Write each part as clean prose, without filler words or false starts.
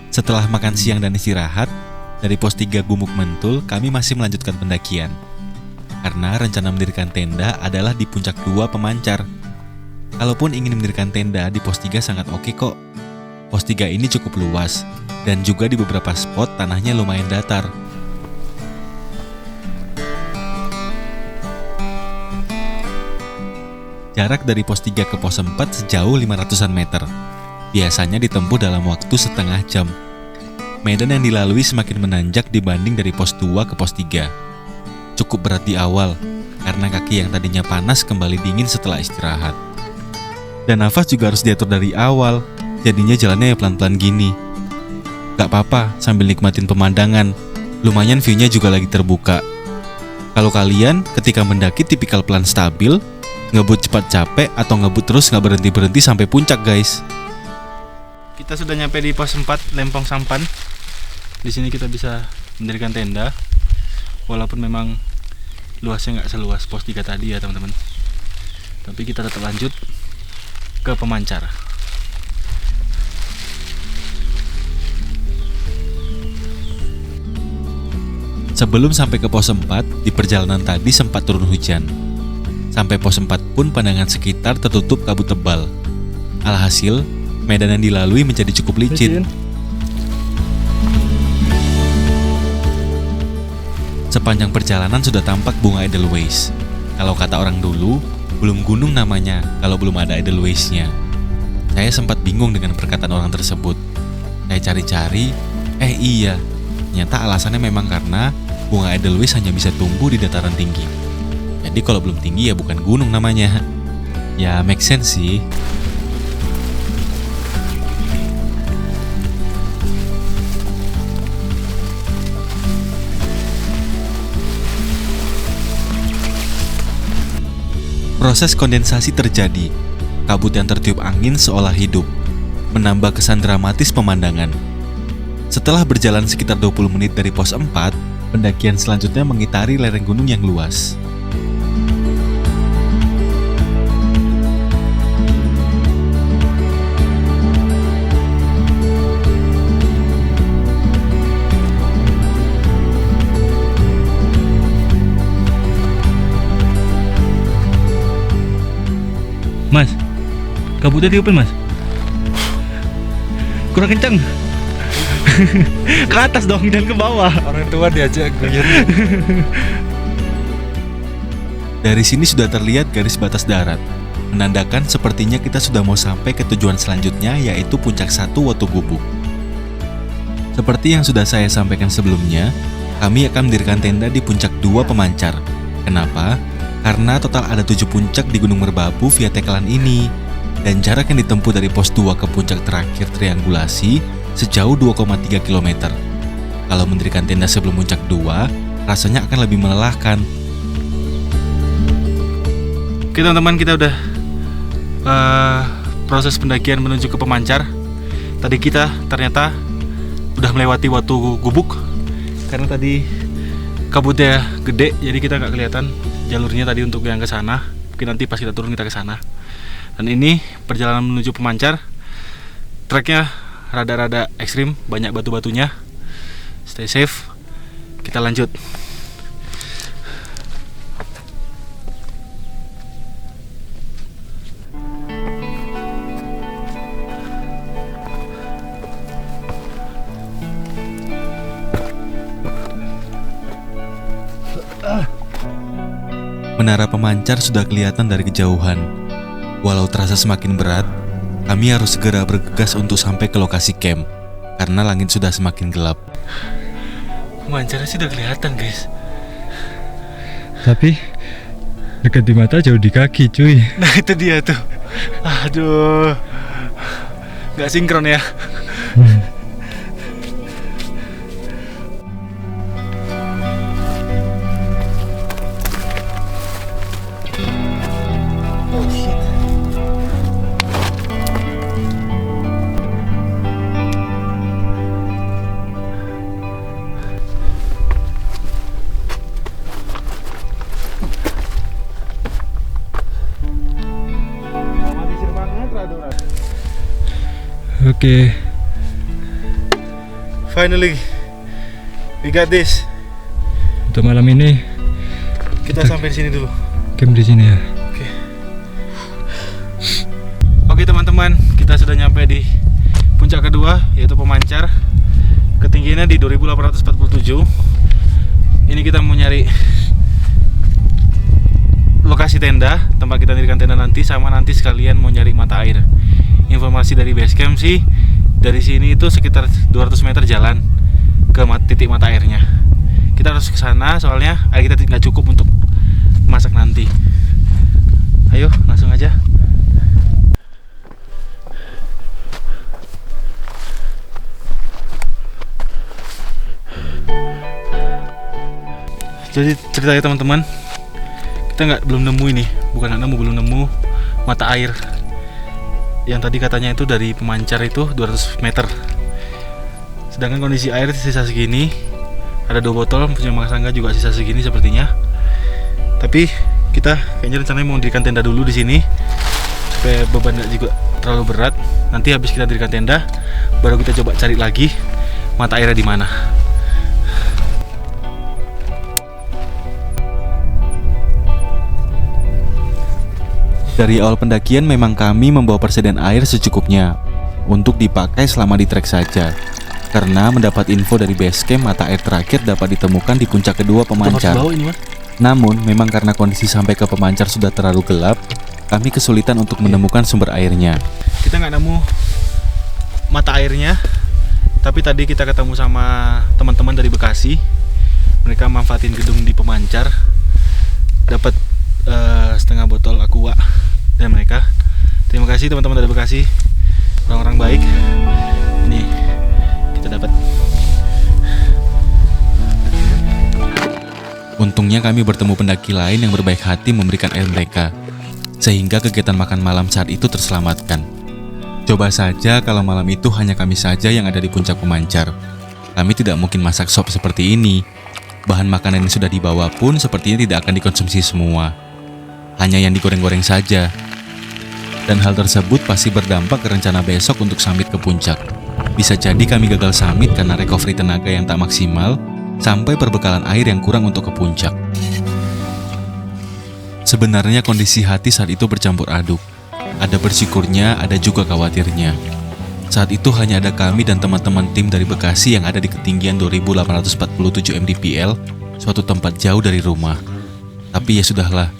Setelah makan siang dan istirahat, dari pos 3 Gumuk Mentul kami masih melanjutkan pendakian. Karena rencana mendirikan tenda adalah di puncak 2 pemancar. Kalaupun ingin mendirikan tenda di pos 3 sangat oke kok. Pos 3 ini cukup luas, dan juga di beberapa spot tanahnya lumayan datar. Jarak dari pos 3 ke pos 4 sejauh 500-an meter. Biasanya ditempuh dalam waktu setengah jam. Medan yang dilalui semakin menanjak dibanding dari pos 2 ke pos 3. Cukup berat di awal, karena kaki yang tadinya panas kembali dingin setelah istirahat. Dan nafas juga harus diatur dari awal, jadinya jalannya ya pelan-pelan gini. Gak apa-apa sambil nikmatin pemandangan, lumayan view-nya juga lagi terbuka. Kalau kalian ketika mendaki tipikal pelan stabil, ngebut cepat capek atau ngebut terus nggak berhenti-berhenti sampai puncak guys. Kita sudah nyampe di pos 4 Lempong Sampan. Di sini kita bisa mendirikan tenda. Walaupun memang luasnya nggak seluas pos 3 tadi ya teman-teman. Tapi kita tetap lanjut ke pemancar. Sebelum sampai ke pos 4, di perjalanan tadi sempat turun hujan. Sampai pos 4 pun pandangan sekitar tertutup kabut tebal. Alhasil, medan yang dilalui menjadi cukup licin. Sepanjang perjalanan sudah tampak bunga Edelweiss. Kalau kata orang dulu, belum gunung namanya kalau belum ada Edelweiss-nya. Saya sempat bingung dengan perkataan orang tersebut. Saya cari-cari, iya, ternyata alasannya memang karena bunga Edelweiss hanya bisa tumbuh di dataran tinggi. Jadi kalau belum tinggi ya bukan gunung namanya. Ya make sense sih. Proses kondensasi terjadi. Kabut yang tertiup angin seolah hidup, menambah kesan dramatis pemandangan. Setelah berjalan sekitar 20 menit dari pos 4, pendakian selanjutnya mengitari lereng gunung yang luas. Mas, kabutnya tiupin mas. Kurang kencang. Ke atas dong, jangan ke bawah. Orang tua diajak guyur. Dari sini sudah terlihat garis batas darat, menandakan sepertinya kita sudah mau sampai ke tujuan selanjutnya, yaitu puncak 1 Woto Gubuk. Seperti yang sudah saya sampaikan sebelumnya, kami akan mendirikan tenda di puncak 2 pemancar. Kenapa? Karena total ada 7 puncak di Gunung Merbabu via Tekelan ini, dan jarak yang ditempuh dari pos 2 ke puncak terakhir triangulasi sejauh 2,3 km. Kalau mendirikan tenda sebelum puncak 2, rasanya akan lebih melelahkan. Oke teman-teman, kita udah proses pendakian menuju ke pemancar. Tadi kita ternyata udah melewati Woto Gubuk, karena tadi kabutnya gede, jadi kita nggak kelihatan jalurnya tadi untuk yang ke sana. Mungkin nanti pas kita turun kita ke sana. Dan ini perjalanan menuju pemancar. Treknya rada-rada ekstrim, banyak batu-batunya. Stay safe. Kita lanjut. Menara pemancar sudah kelihatan dari kejauhan. Walau terasa semakin berat, kami harus segera bergegas untuk sampai ke lokasi camp, karena langit sudah semakin gelap. Pemancarnya sudah kelihatan guys. Tapi dekat di mata jauh di kaki cuy. Nah itu dia tuh. Aduh, nggak sinkron ya. Oke. Finally, we got this. Untuk malam ini Kita sampai di sini dulu. camp di sini ya. Oke teman-teman, kita sudah nyampe di puncak kedua, yaitu Pemancar. Ketinggiannya di 2847. Ini kita mau nyari lokasi tenda, tempat kita dirikan tenda nanti, sama nanti sekalian mau nyari mata air. Informasi dari base camp sih, dari sini itu sekitar 200 meter jalan ke titik mata airnya. Kita harus ke sana soalnya air kita nggak cukup untuk masak nanti. Ayo langsung aja. Jadi ceritanya teman-teman, kita belum nemu ini, belum nemu mata air. Yang tadi katanya itu dari Pemancar itu 200 meter. Sedangkan kondisi air sisa segini, ada 2 botol, punya Mas Angga juga sisa segini sepertinya. Tapi kita kayaknya rencananya mau mendirikan tenda dulu di sini supaya beban juga terlalu berat. Nanti habis kita dirikan tenda, baru kita coba cari lagi mata airnya di mana. Dari awal pendakian memang kami membawa persediaan air secukupnya untuk dipakai selama di trek saja. Karena mendapat info dari base camp mata air terakhir dapat ditemukan di puncak kedua Pemancar. Namun memang karena kondisi sampai ke Pemancar sudah terlalu gelap, kami kesulitan untuk menemukan sumber airnya. Kita nggak nemu mata airnya, tapi tadi kita ketemu sama teman-teman dari Bekasi. Mereka manfaatin gedung di Pemancar, dapat setengah botol aqua dari mereka. Terima kasih teman-teman dari Bekasi, orang-orang baik. Ini kita dapat. Untungnya kami bertemu pendaki lain yang berbaik hati memberikan air mereka, sehingga kegiatan makan malam saat itu terselamatkan. Coba saja kalau malam itu hanya kami saja yang ada di puncak Pemancar. Kami tidak mungkin masak sop seperti ini. Bahan makanan yang sudah dibawa pun sepertinya tidak akan dikonsumsi semua. Hanya yang digoreng-goreng saja. Dan hal tersebut pasti berdampak ke rencana besok untuk summit ke puncak. Bisa jadi kami gagal summit karena recovery tenaga yang tak maksimal, sampai perbekalan air yang kurang untuk ke puncak. Sebenarnya kondisi hati saat itu bercampur aduk. Ada bersyukurnya, ada juga khawatirnya. Saat itu hanya ada kami dan teman-teman tim dari Bekasi yang ada di ketinggian 2847 mdpl, suatu tempat jauh dari rumah. Tapi ya sudahlah,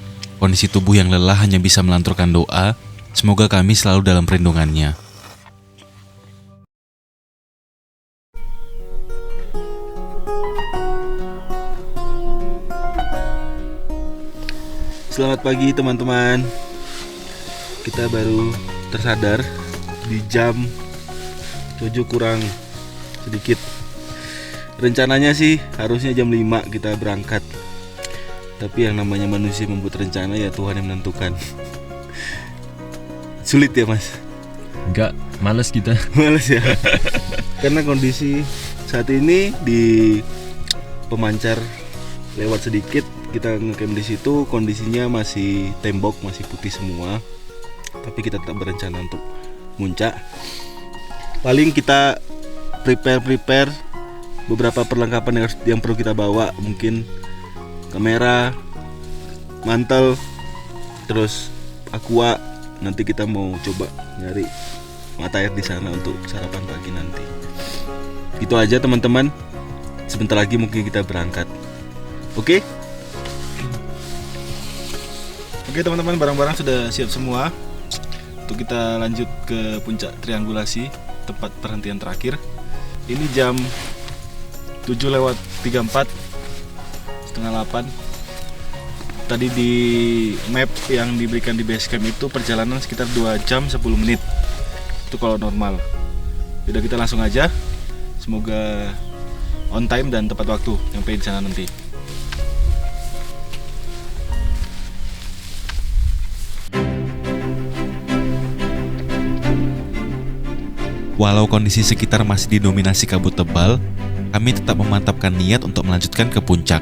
kondisi tubuh yang lelah hanya bisa melanturkan doa, semoga kami selalu dalam perlindungannya. Selamat pagi teman-teman. Kita baru tersadar di jam 7 kurang sedikit. Rencananya sih harusnya jam 5 kita berangkat. Tapi yang namanya manusia membuat rencana ya Tuhan yang menentukan. Sulit ya mas? Enggak, males kita. Males ya. Karena kondisi saat ini di Pemancar lewat sedikit, kita ngecamp di situ, kondisinya masih tembok, masih putih semua. Tapi kita tetap berencana untuk muncak. Paling kita prepare beberapa perlengkapan yang perlu kita bawa, mungkin kamera, mantel, terus aqua. Nanti kita mau coba nyari mata air di sana untuk sarapan pagi nanti. Itu aja teman-teman. Sebentar lagi mungkin kita berangkat. Oke? Oke teman-teman, barang-barang sudah siap semua untuk kita lanjut ke puncak triangulasi, tempat perhentian terakhir. Ini jam 7:34, setengah 8. Tadi di map yang diberikan di base camp itu perjalanan sekitar 2 jam 10 menit. Itu kalau normal. Udah, kita langsung aja. Semoga on time dan tepat waktu sampai di sana nanti. Walau kondisi sekitar masih didominasi kabut tebal, kami tetap memantapkan niat untuk melanjutkan ke puncak.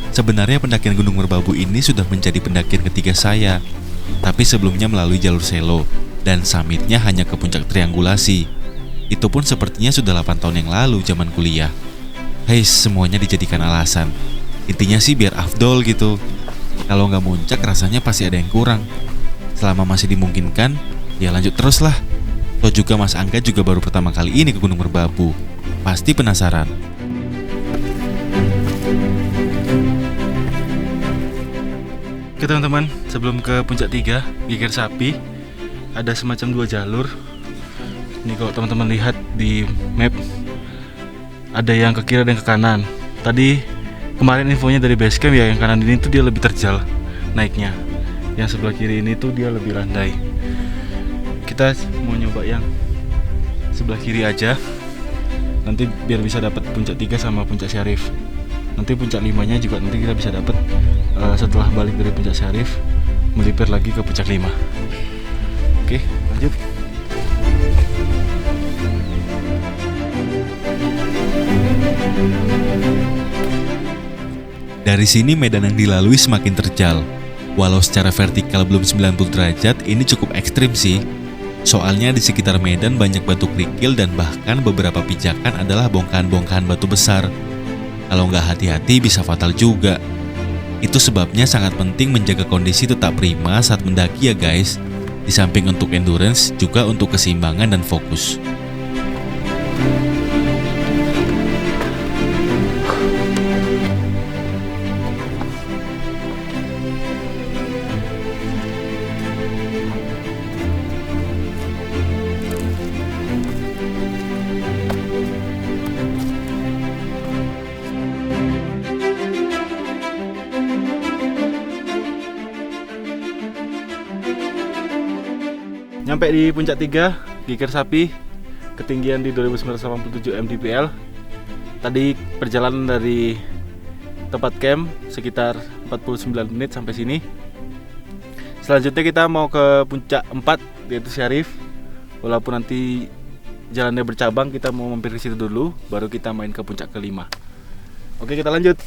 Sebenarnya pendakian Gunung Merbabu ini sudah menjadi pendakian ketiga saya, tapi sebelumnya melalui jalur selo, dan summitnya hanya ke puncak triangulasi. Itu pun sepertinya sudah 8 tahun yang lalu zaman kuliah. Hei, semuanya dijadikan alasan. Intinya sih biar afdol gitu. Kalau nggak muncak rasanya pasti ada yang kurang. Selama masih dimungkinkan, ya lanjut terus lah. Toh juga Mas Angga juga baru pertama kali ini ke Gunung Merbabu. Pasti penasaran. Oke teman-teman, sebelum ke puncak 3 Geger Sapi, ada semacam 2 jalur. Ini kalau teman-teman lihat di map, ada yang ke kiri dan ke kanan. Tadi kemarin infonya dari basecamp ya, yang kanan ini tuh dia lebih terjal naiknya. Yang sebelah kiri ini tuh dia lebih landai. Kita mau nyoba yang sebelah kiri aja. Nanti biar bisa dapat puncak 3 sama puncak Syarif. Nanti puncak 5-nya juga nanti kita bisa dapat setelah balik dari puncak Syarif, melipir lagi ke puncak 5. Oke, lanjut. Dari sini medan yang dilalui semakin terjal. Walau secara vertikal belum 90 derajat, ini cukup ekstrim sih. Soalnya di sekitar medan banyak batu kerikil dan bahkan beberapa pijakan adalah bongkahan-bongkahan batu besar. Kalau nggak hati-hati bisa fatal juga. Itu sebabnya sangat penting menjaga kondisi tetap prima saat mendaki ya guys. Di samping untuk endurance, juga untuk keseimbangan dan fokus. Nyampe di puncak 3 Geger Sapi, ketinggian di 2987 mdpl. Tadi perjalanan dari tempat camp sekitar 49 menit sampai sini. Selanjutnya kita mau ke puncak 4 yaitu Syarif. Walaupun nanti jalannya bercabang, kita mau mampir ke situ dulu, baru kita main ke puncak ke-5. Oke, kita lanjut.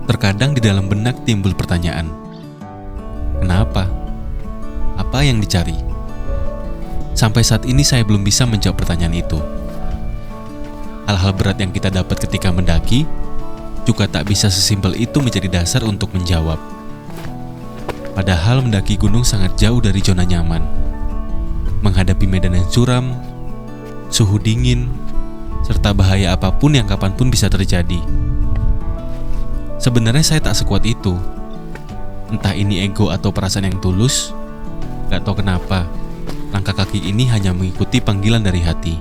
Terkadang di dalam benak timbul pertanyaan, kenapa? Apa yang dicari? Sampai saat ini saya belum bisa menjawab pertanyaan itu. Hal-hal berat yang kita dapat ketika mendaki juga tak bisa sesimpel itu menjadi dasar untuk menjawab. Padahal mendaki gunung sangat jauh dari zona nyaman. Menghadapi medan yang curam, suhu dingin, serta bahaya apapun yang kapanpun bisa terjadi. Sebenarnya saya tak sekuat itu. Entah ini ego atau perasaan yang tulus, gak tahu kenapa langkah kaki ini hanya mengikuti panggilan dari hati.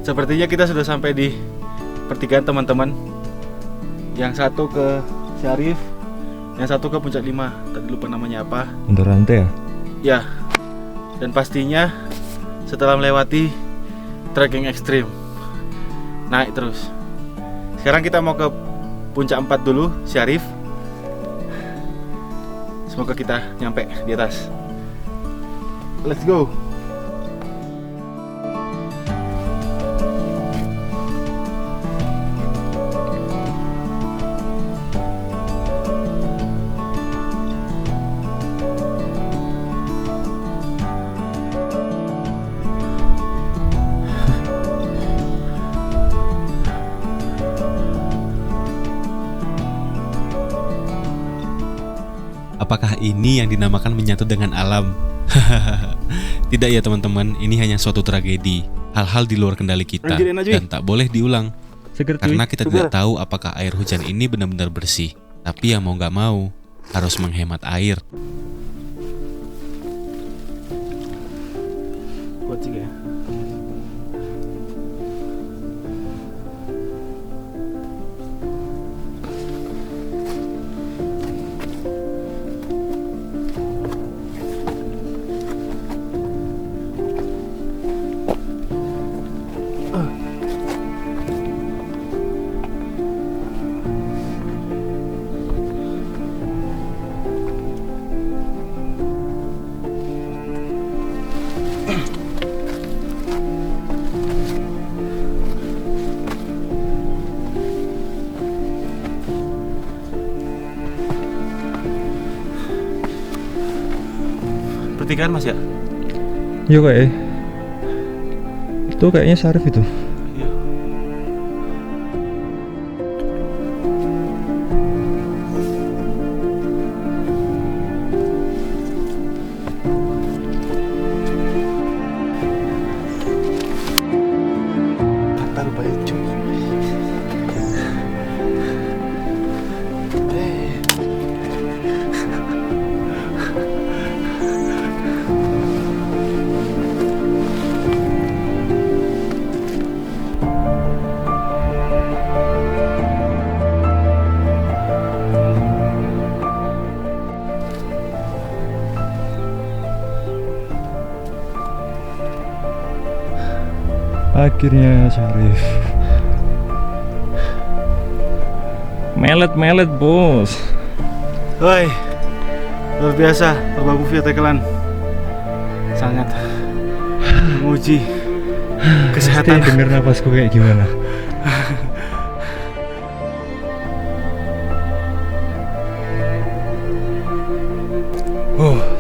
Sepertinya kita sudah sampai di pertigaan teman-teman. Yang satu ke Syarif, yang satu ke puncak 5. Tadi lupa namanya apa. Untuk rantai ya? Ya, dan pastinya setelah melewati trekking ekstrim, naik terus. Sekarang kita mau ke puncak 4 dulu, Syarif. Semoga kita nyampe di atas. Let's go. Apakah ini yang dinamakan menyatu dengan alam? Tidak ya teman-teman, ini hanya suatu tragedi. Hal-hal di luar kendali kita dan tak boleh diulang. Karena kita tidak tahu apakah air hujan ini benar-benar bersih. Tapi yang mau gak mau, harus menghemat air. Kuat juga ya. pertigaan Mas ya? Iya kayak itu kayaknya Syarif itu. Iya. Taruh baju. Akhirnya Syarif. Melet bos. Woi, luar biasa Merbabu Via Tekelan. Sangat menguji kesehatan. Pasti denger napasku kayak gimana.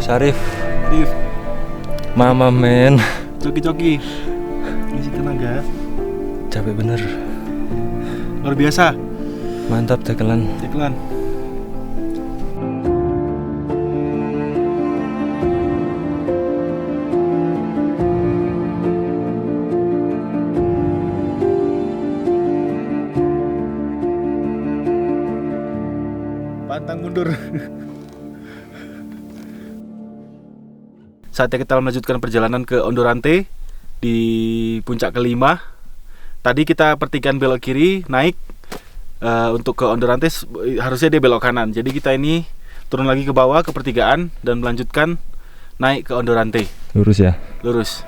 Syarif, Rif, mama men, coki-coki, ngisi tenaga. capek bener. Luar biasa, Mantap Tekelan. Tekelan. Pantang mundur. Saatnya kita melanjutkan perjalanan ke Ondorante di puncak kelima. Tadi kita pertigaan belok kiri naik untuk ke Ondorante harusnya dia belok kanan. Jadi kita ini turun lagi ke bawah ke pertigaan dan melanjutkan naik ke Ondorante. Lurus ya. Lurus.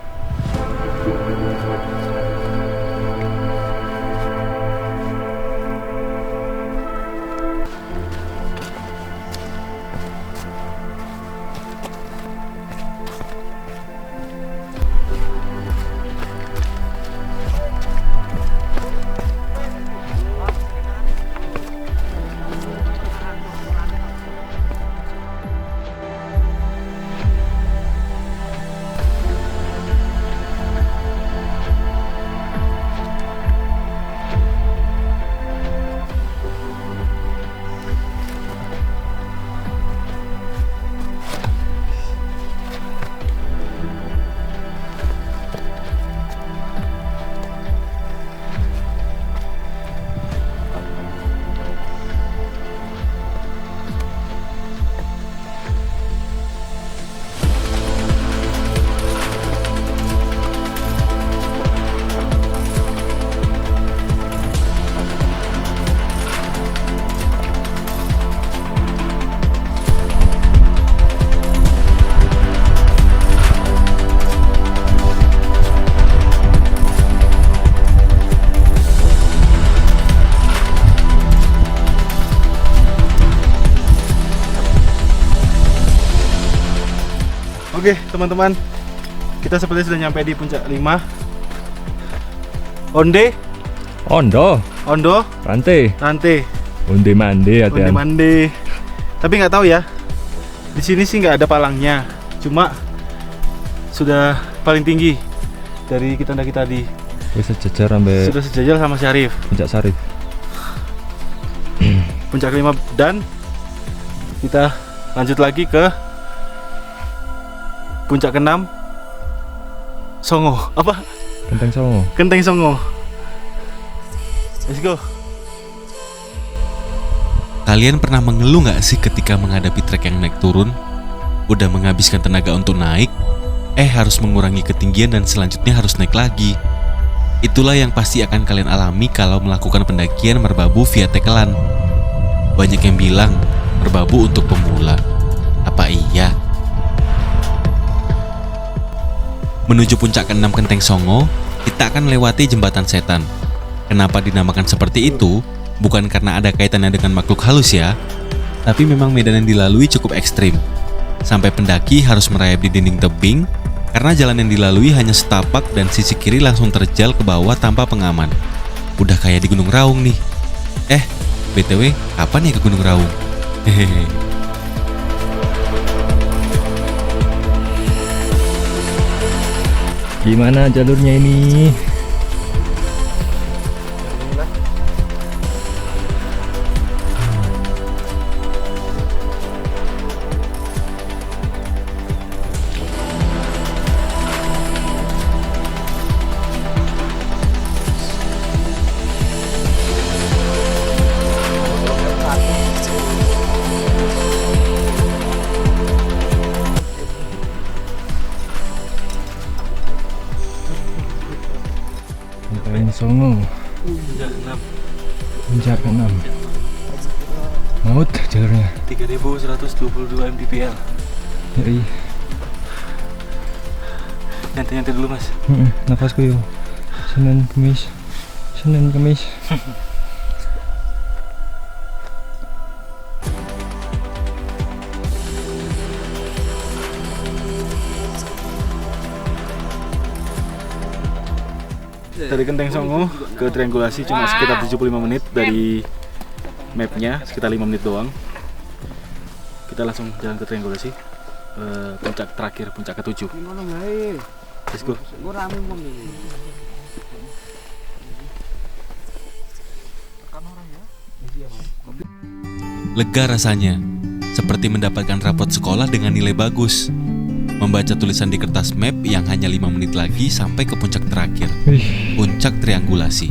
Oke teman-teman, kita seperti sudah nyampe di puncak 5. Ondo, Ondo, Rante, Onde Mande Onde hati-hati. Mande. Tapi nggak tahu ya, di sini sih nggak ada palangnya. Cuma sudah paling tinggi dari kita tadi. Wis sejajar sampai Sudah sejajar sama Syarif. puncak Syarif. Puncak 5 dan kita lanjut lagi ke puncak ke-6 Songo. Apa? Genteng Songo. Genteng Songo. Let's go. Kalian pernah mengeluh nggak sih ketika menghadapi trek yang naik turun? Udah menghabiskan tenaga untuk naik, harus mengurangi ketinggian dan selanjutnya harus naik lagi. Itulah yang pasti akan kalian alami kalau melakukan pendakian Merbabu Via Tekelan. Banyak yang bilang, Merbabu untuk pemula. Apa iya? Menuju puncak ke-6 Genteng Songo, kita akan melewati jembatan setan. Kenapa dinamakan seperti itu? Bukan karena ada kaitannya dengan makhluk halus ya, tapi memang medan yang dilalui cukup ekstrim. Sampai pendaki harus merayap di dinding tebing, karena jalan yang dilalui hanya setapak dan sisi kiri langsung terjal ke bawah tanpa pengaman. Udah kayak di Gunung Raung nih. BTW, kapan ya ke Gunung Raung? Hehehe. Gimana jalurnya ini? Sampai Songo, puncak ke-6. Maut jalurnya. 3122 mdpl. Yoi. Nyantai-nyantai dulu mas. Nafasku yo. Senin Kemis. Senin Kemis. Dari Genteng Songo ke Triangulasi cuma sekitar 75 menit dari mapnya, sekitar 5 menit doang. Kita langsung jalan ke Triangulasi, puncak terakhir, puncak ke-7. Let's go. Lega rasanya, seperti mendapatkan rapot sekolah dengan nilai bagus. Membaca tulisan di kertas map yang hanya 5 menit lagi sampai ke puncak terakhir, puncak Triangulasi.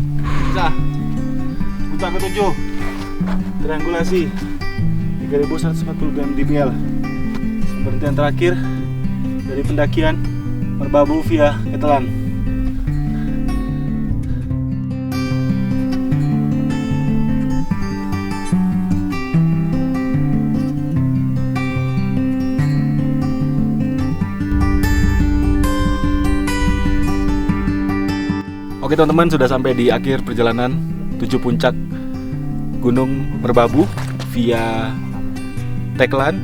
Puncak ke-7 Triangulasi 3142 mdpl. Pemberhentian terakhir dari pendakian Merbabu via Ketelan. Oke teman-teman, sudah sampai di akhir perjalanan 7 puncak Gunung Merbabu via Teklan.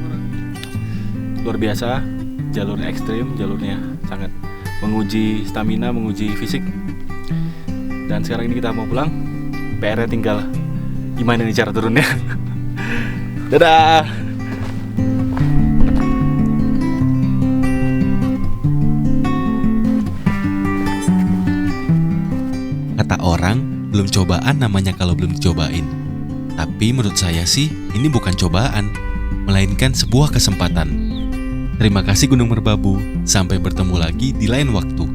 Luar biasa, jalurnya ekstrim, jalurnya sangat menguji stamina, menguji fisik. Dan sekarang ini kita mau pulang. PR-nya tinggal gimana nih cara turunnya. Dadah. Kata orang, belum cobaan namanya kalau belum dicobain. Tapi menurut saya sih, ini bukan cobaan, melainkan sebuah kesempatan. Terima kasih Gunung Merbabu, sampai bertemu lagi di lain waktu.